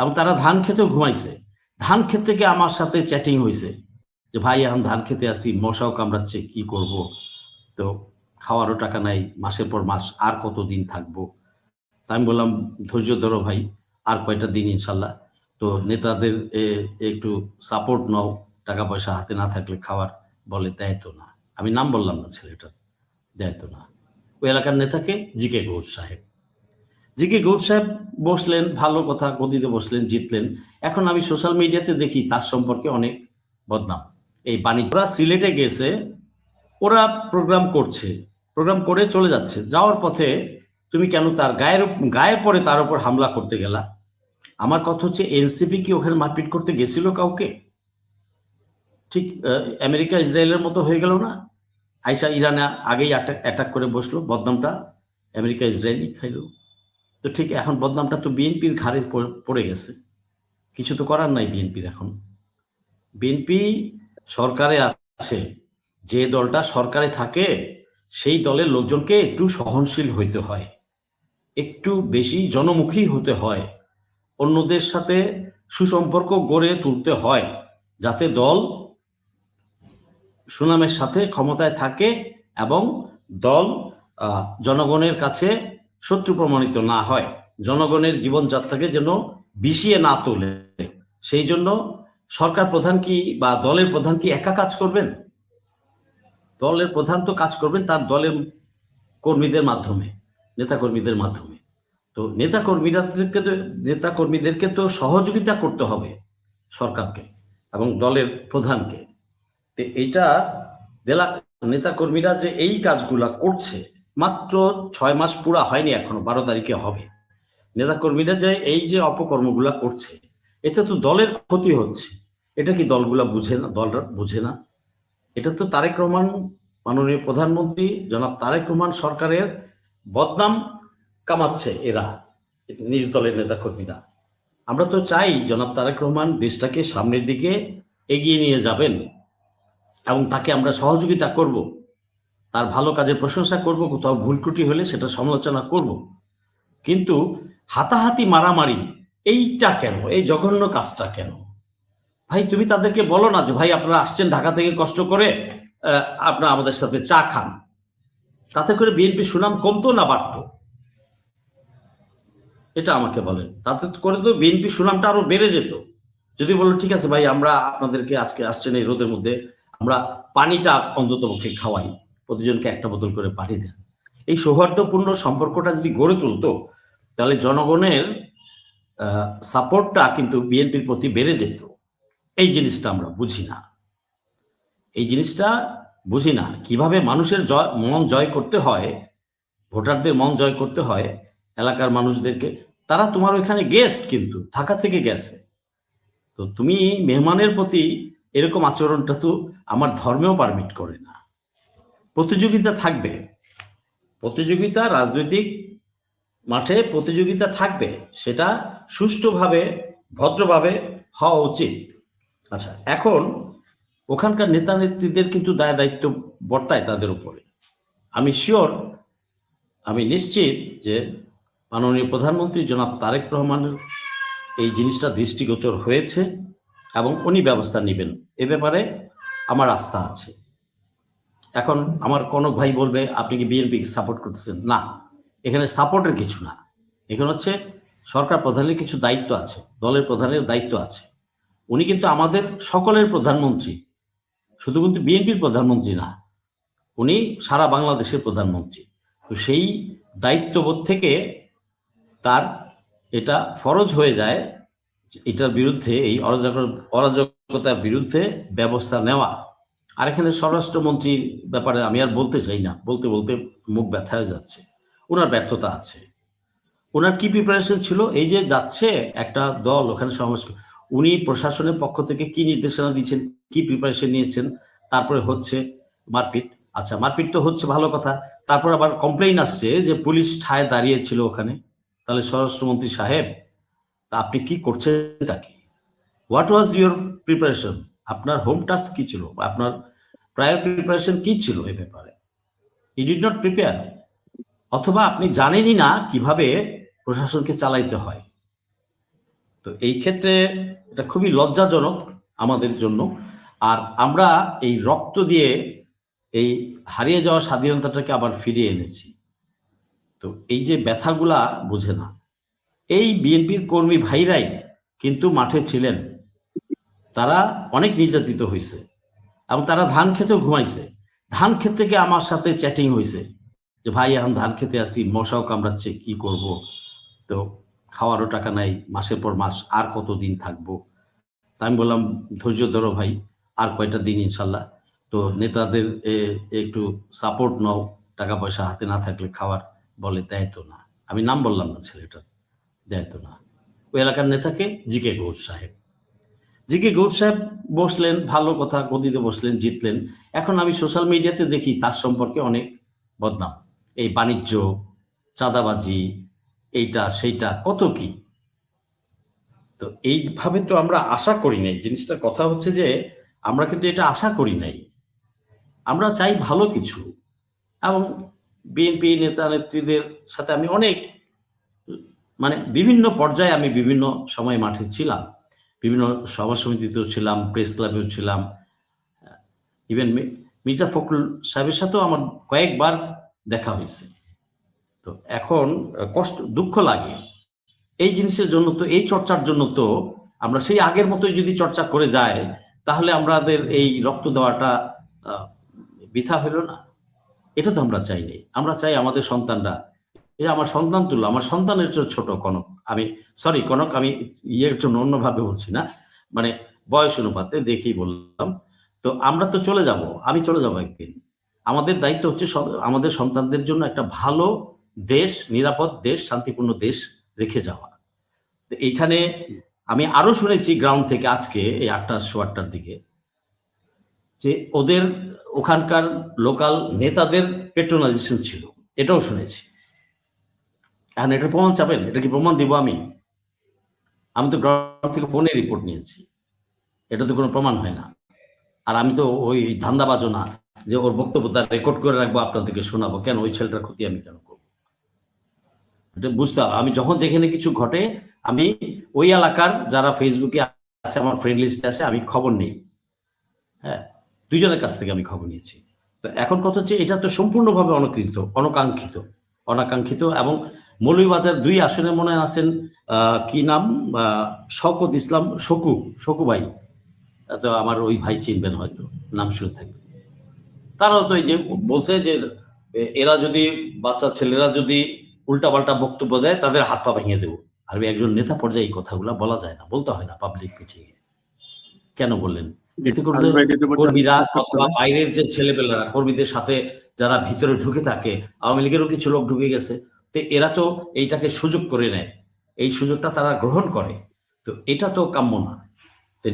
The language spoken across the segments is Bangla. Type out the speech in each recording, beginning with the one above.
এবং তারা ধান খেতেও ঘুমাইছে। ধান ক্ষেত থেকে আমার সাথে চ্যাটিং হয়েছে যে ভাই এখন ধান খেতে আসি, মশাও কামড়াচ্ছে, কি করব, তো খাওয়ারও টাকা নাই, মাসের পর মাস আর কতদিন থাকবো। আমি বললাম ধৈর্য ধরো ভাই, আর কয়টা দিন ইনশাল্লাহ। তো নেতাদের একটু সাপোর্ট নাও, টাকা পয়সা হাতে না থাকলে খাওয়ার বলে দেয় তো না। আমি নাম বললাম না ছেলেটার, দেয় তো না। ওই এলাকার নেতাকে জি.কে. ঘোষ সাহেব, জি.কে. ঘোষ সাহেব বসলেন, ভালো কথা, গদিতে বসলেন, জিতলেন। এখন আমি সোশ্যাল মিডিয়াতে দেখি তার সম্পর্কে অনেক বদনাম। এই বাণিজ্যরা সিলেটে গেছে, ওরা প্রোগ্রাম করছে, প্রোগ্রাম করে চলে যাচ্ছে, যাওয়ার পথে তুমি কেন তার গায়ে পড়ে তার উপর হামলা করতে গেলা? আমার কথা হচ্ছে এনসিপি কি ওখানে মারপিট করতে গেছিল কাউকে? ঠিক আমেরিকা ইসরায়েলের মতো হয়ে গেল না? আইসা ইরানে আগেই অ্যাটাক করে বসলো, বদনামটা আমেরিকা ইসরায়েলই খাইল। তো ঠিক এখন বদনামটা তো বিএনপির ঘাড়ে পড়ে গেছে, কিছু তো করার নাই বিএনপির। এখন বিএনপি সরকারে আছে, যে দলটা সরকারে থাকে সেই দলের লোকজনকে একটু সহনশীল হইতে হয়, একটু বেশি জনমুখী হতে হয়, অন্যদের সাথে সুসম্পর্ক গড়ে তুলতে হয়, যাতে দল সুনামের সাথে ক্ষমতায় থাকে এবং দল জনগণের কাছে শত্রু প্রমাণিত না হয়, জনগণের জীবনযাত্রাকে যেন বিষিয়ে না তোলে। সেই জন্য সরকার প্রধান কি বা দলের প্রধান কি একা কাজ করবেন? দলের প্রধান তো কাজ করবেন তার দলের কর্মীদের মাধ্যমে, নেতাকর্মীদের মাধ্যমে। তো নেতাকর্মীদেরকে তো সহযোগিতা করতে হবে সরকারকে এবং দলের প্রধানকে। তো এইটা নেতাকর্মীরা যে এই কাজগুলা করছে, মাত্র 6 মাস পুরা হয়নি, এখনো 12 তারিখে হবে। নেতাকর্মীরা যে এই যে অপকর্মগুলা করছে, এতে তো দলের ক্ষতি হচ্ছে। এটা কি দলগুলা বুঝে না? দলরা বুঝে না? এটা তো তারেক রহমান, মাননীয় প্রধানমন্ত্রী জনাব তারেক রহমান সরকারের বদনাম কামাচ্ছে এরা, নিজ দলের নেতাকর্মীরা। আমরা তো চাই জনাব তারেক রহমান দেশটাকে সামনের দিকে এগিয়ে নিয়ে যাবেন এবং তাকে আমরা সহযোগিতা করব, তার ভালো কাজের প্রশংসা করব, কোথাও ভুল ত্রুটি হলে সেটা সমালোচনা করব। কিন্তু হাতাহাতি মারামারি এইটা কেন? এই জঘন্য কাজটা কেন? ভাই তুমি তাদেরকে বলো না যে ভাই আপনারা আসছেন ঢাকা থেকে কষ্ট করে, আপনারা আমাদের সাথে চা খান। তাতে করে বিএনপি সুনাম কমতো না বাড়তো? এটা আমাকে বলেন। তাতে করে তো বিএনপি সুনামটা আরো বেড়ে যেত। যদি বলো ঠিক আছে ভাই আমরা আপনাদেরকে আজকে আসছেন এই রোদের মধ্যে, আমরা পানিটা অন্তত পক্ষে খাওয়াই, প্রতিজনকে একটা বোতল করে পানি দেন। এই সৌহার্দ্যপূর্ণ সম্পর্কটা যদি গড়ে তুলতো, তাহলে জনগণের সাপোর্টটা কিন্তু বিএনপির প্রতি বেড়ে যেত। এই জিনিসটা আমরা বুঝি না, এই জিনিসটা বুঝি না কিভাবে মানুষের মন জয় করতে হয়, ভোটারদের মন জয় করতে হয়, এলাকার মানুষদেরকে। তারা তোমার ওইখানে গেস্ট, কিন্তু ঢাকা থেকে গেছে, তো তুমি মেহমানের প্রতি এরকম আচরণটা তো আমার ধর্মেও পারমিট করে না। প্রতিযোগিতা থাকবে, প্রতিযোগিতা রাজনৈতিক মাঠে প্রতিযোগিতা থাকবে, সেটা সুষ্ঠুভাবে ভদ্রভাবে হওয়া উচিত। আচ্ছা, এখন ওখানকার নেতা নেত্রীদের কিন্তু দায় দায়িত্ব বর্তায় তাদের উপরে। আমি শিওর, আমি নিশ্চিত যে মাননীয় প্রধানমন্ত্রী জনাব তারেক রহমানের এই জিনিসটা দৃষ্টিগোচর হয়েছে এবং উনি ব্যবস্থা নেবেন, এ ব্যাপারে আমার আস্থা আছে। এখন আমার কোনো ভাই বলবে আপনি কি বিএনপিকে সাপোর্ট করতেছেন? না, এখানে সাপোর্টের কিছু না, এখানে হচ্ছে সরকার প্রধানের কিছু দায়িত্ব আছে, দলের প্রধানের দায়িত্ব আছে। উনি কিন্তু আমাদের সকলের প্রধানমন্ত্রী, শুধু কিন্তু বিএনপির প্রধানমন্ত্রী না, উনি সারা বাংলাদেশের প্রধানমন্ত্রী। তো সেই দায়িত্ববোধ থেকে তার এটা ফরজ হয়ে যায় এটার বিরুদ্ধে, এই অরাজকতার বিরুদ্ধে ব্যবস্থা নেওয়া। আর এখানে স্বরাষ্ট্রমন্ত্রীর ব্যাপারে আমি আর বলতে চাই না, বলতে বলতে মুখ ব্যথা হয়ে যাচ্ছে। ওনার ব্যর্থতা আছে। ওনার কি প্রিপারেশন ছিল? এই যে যাচ্ছে একটা দল ওখানে সমাবেশ, উনি প্রশাসনের পক্ষ থেকে কি নির্দেশনা দিচ্ছেন, কি প্রিপারেশন নিয়েছেন? তারপরে হচ্ছে মারপিট। আচ্ছা, মারপিট তো হচ্ছে ভালো কথা, তারপর আবার কমপ্লেইন আসছে যে পুলিশ ঠায় দাঁড়িয়েছিল ওখানে। তাহলে স্বরাষ্ট্রমন্ত্রী সাহেব, তা আপনি কি করছেনটা কি? What was your preparation? আপনার হোম টাস্ক কি ছিল? আপনার প্রায়র প্রিপারেশন কি ছিল এ ব্যাপারে? ইউ ডিড নট প্রিপেয়ার, অথবা আপনি জানেনই না কিভাবে প্রশাসনকে চালাইতে হয়। তো এই ক্ষেত্রে এটা খুবই লজ্জাজনক আমাদের জন্য। আর আমরা এই রক্ত দিয়ে এই হারিয়ে যাওয়া স্বাধীনতাটাকে আবার ফিরিয়ে এনেছি। তো এই যে ব্যথাগুলা বুঝে না, এই বিএনপির কর্মী ভাইরাই কিন্তু মাঠে ছিলেন, তারা অনেক নির্যাতিত হয়েছে এবং তারা ধান খেতেও ঘুমাইছে। ধান ক্ষেত থেকে আমার সাথে চ্যাটিং হয়েছে যে ভাই এখন ধান খেতে আসি, মশাও কামড়াচ্ছে, কি করব, তো খাওয়ারও টাকা নাই, মাসের পর মাস আর কতদিন থাকবো। তা আমি বললাম ধৈর্য ধরো ভাই, আর কয়টা দিন ইনশাল্লাহ। তো নেতাদের একটু সাপোর্ট নাও, টাকা পয়সা হাতে না থাকলে খাওয়ার বলে দেয় তো না। আমি নাম বললাম না ছেলেটার, দেয় তো না। ওই এলাকার নেতাকে জিকে ঘোষ সাহেব, জিকে ঘোষ সাহেব বসলেন, ভালো কথা, গদিতে বসলেন, জিতলেন। এখন আমি সোশ্যাল মিডিয়াতে দেখি তার সম্পর্কে অনেক বদনাম, এই বাণিজ্য, চাঁদাবাজি, এইটা সেইটা কত কি। তো এইভাবে তো আমরা আশা করি নাই জিনিসটা। কথা হচ্ছে যে আমরা কিন্তু এটা আশা করি নাই, আমরা চাই ভালো কিছু। এবং বিএনপি নেতা নেত্রীদের সাথে আমি অনেক মানে বিভিন্ন পর্যায়ে আমি বিভিন্ন সময় মাঠে ছিলাম, বিভিন্ন সভা সমিতিতেও ছিলাম, প্রেস ক্লাবেও ছিলাম, ইভেন মির্জা ফখরুল সাহেবের সাথেও আমার কয়েকবার দেখা হয়েছে। তো এখন কষ্ট দুঃখ লাগে এই জিনিসের জন্য। তো এই চর্চার জন্য তো আমরা সেই আগের মতোই যদি চর্চা করে যাই, তাহলে আমাদের এই রক্ত দেওয়াটা বৃথা হইল না। এটা তো আমরা চাইনি। আমরা চাই আমাদের সন্তানরা, এই আমার সন্তান তুল্য, আমার সন্তানের ছোট কনক, আমি সরি কনক, আমি ইয়ের জন্য অন্যভাবে বলছি না, মানে বয়স অনুপাতে দেখেই বললাম। তো আমরা তো চলে যাব, আমি চলে যাব একদিন। আমাদের দায়িত্ব হচ্ছে আমাদের সন্তানদের জন্য একটা ভালো দেশ, নিরাপদ দেশ, শান্তিপূর্ণ দেশ রেখে যাওয়া। এইখানে আমি আরো শুনেছি গ্রাউন্ড থেকে আজকে এই 8:15 দিকে যে ওদের ওখানকার লোকাল নেতাদের পেট্রোনাইজেশন ছিল, এটাও শুনেছি। এখন এটার প্রমাণ চাবেন? এটা কি প্রমাণ দিব আমি? আমি তো গ্রাউন্ড থেকে ফোনে রিপোর্ট নিয়েছি, এটা তো কোনো প্রমাণ হয় না। আর আমি তো ওই ধান্দাবাজও না যে ওর বক্তব্য তার রেকর্ড করে রাখবো, আপনাদেরকে শোনাবো। কেন ওই ছেলেটার ক্ষতি আমি কেন করবো? এটা বুঝতে হবে। আমি যখন যেখানে কিছু ঘটে, আমি ওই এলাকার যারা ফেসবুকে আছে, আমার ফ্রেন্ড লিস্টে আছে, আমি খবর নেই। হ্যাঁ, দুইজনের কাছ থেকে আমি খবর নিয়েছি। তো এখন কথা হচ্ছে এটা তো সম্পূর্ণভাবে অনাকাঙ্ক্ষিত। এবং মৌলভীবাজার 2 আসনে মনে আছেন কি নাম, শওকত ইসলাম, শকু ভাই, তো আমার ওই ভাই চিনবেন হয়তো, নাম শুনে থাকবে। তারাও তো এই যে বলছে যে এরা যদি, বাচ্চা ছেলেরা যদি উল্টাপাল্টা বক্তব্য দেয়, তাদের হাত পা ভেঙে দেবো। আর একজন নেতা পর্যায়ে এই কথাগুলো বলা যায় না, বলতে হয় না পাবলিক মিটিংয়ে। কেন বললেন? এতে করে কর্মীরা অথবা বাইরের যে ছেলেপেলেরা, কর্মীদের সাথে যারা ভিতরে ঢুকে থাকে, আওয়ামী লীগেরও কিছু লোক ঢুকে গেছে, তো এরা তো এইটাকে সুযোগ করে নেয়, এই সুযোগটা তারা গ্রহণ করে। তো এটা তো কাম্য না। তো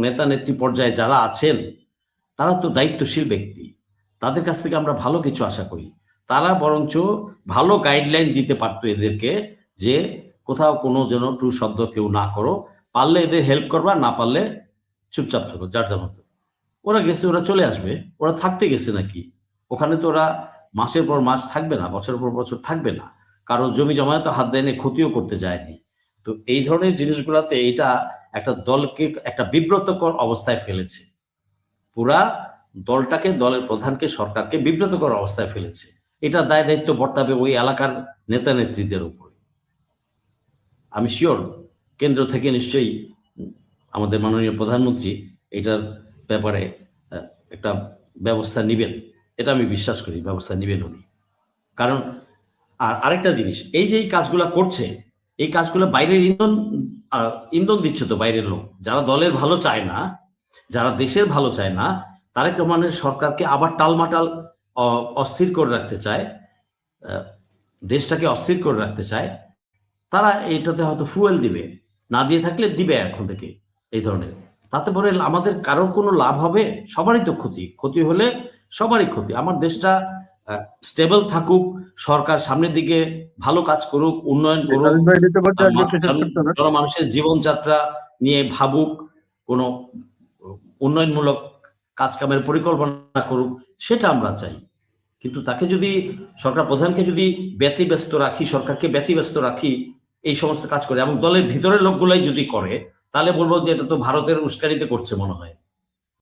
নেতা নেত্রী পর্যায়ে যারা আছেন, তারা তো দায়িত্বশীল ব্যক্তি, তাদের কাছ থেকে আমরা ভালো কিছু আশা করি। তারা বরঞ্চ ভালো গাইডলাইন দিতে পারতো এদেরকে, যে কোথাও কোনো যেন ট্রু শব্দ কেউ না করো, পারলে এদের হেল্প করবা, না পারলে চুপচাপ থাকো, যার যার মতো। ওরা গেছে, ওরা চলে আসবে, ওরা থাকতে গেছে নাকি? ওখানে তো ওরা মাসের পর মাস থাকবে না, বছরের পর বছর থাকবে না, কারো জমি জমায় তো হাত দেয়নি, ক্ষতিও করতে যায়নি। তো এই ধরনের জিনিসগুলোতে এটা একটা দলকে একটা বিব্রতকর অবস্থায় ফেলেছে, পুরা দলটাকে, দলের প্রধানকে, সরকারকে বিব্রতকর অবস্থায় ফেলেছে। এটা দায় দায়িত্ব বর্তাবে ওই এলাকার নেতা নেত্রীদের উপরে। আমি শিওর কেন্দ্র থেকে নিশ্চয়ই আমাদের মাননীয় প্রধানমন্ত্রী এটার ব্যাপারে একটা ব্যবস্থা নেবেন, এটা আমি বিশ্বাস করি, ব্যবস্থা নেবেন উনি। কারণ আর আরেকটা জিনিস, এই যে এই কাজগুলো করছে, এই কাজগুলো বাইরের ইন্ধন দিচ্ছে তো বাইরের লোক, যারা দলের ভালো চায় না, যারা দেশের ভালো চায় না, তারেক রহমানের সরকারকে আবার টালমাটাল অস্থির করে রাখতে চায়, দেশটাকে অস্থির করে রাখতে চায়, তারা এটাতে হয়তো ফুয়েল দিবে, না দিয়ে থাকলে দিবে এখন থেকে এই ধরনের। তাতে পরে আমাদের কারোর কোনো লাভ হবে? সবারই তো ক্ষতি হলে সবারই ক্ষতি। আমার দেশটা স্টেবল থাকুক, সরকার সামনের দিকে ভালো কাজ করুক, উন্নয়ন করুক, মানুষের জীবনযাত্রা নিয়ে ভাবুক, কোনো উন্নয়নমূলক কাজকামের পরিকল্পনা করুক, সেটা আমরা চাই। কিন্তু তাকে যদি, সরকার প্রধানকে যদি ব্যতিব্যস্ত রাখি, সরকারকে ব্যতিব্যস্ত রাখি, এই সমস্ত কাজ করে এবং দলের ভিতরের লোকগুলাই যদি করে তাহলে বলবো যে এটা তো ভারতের উস্কানিতে করছে মনে হয়।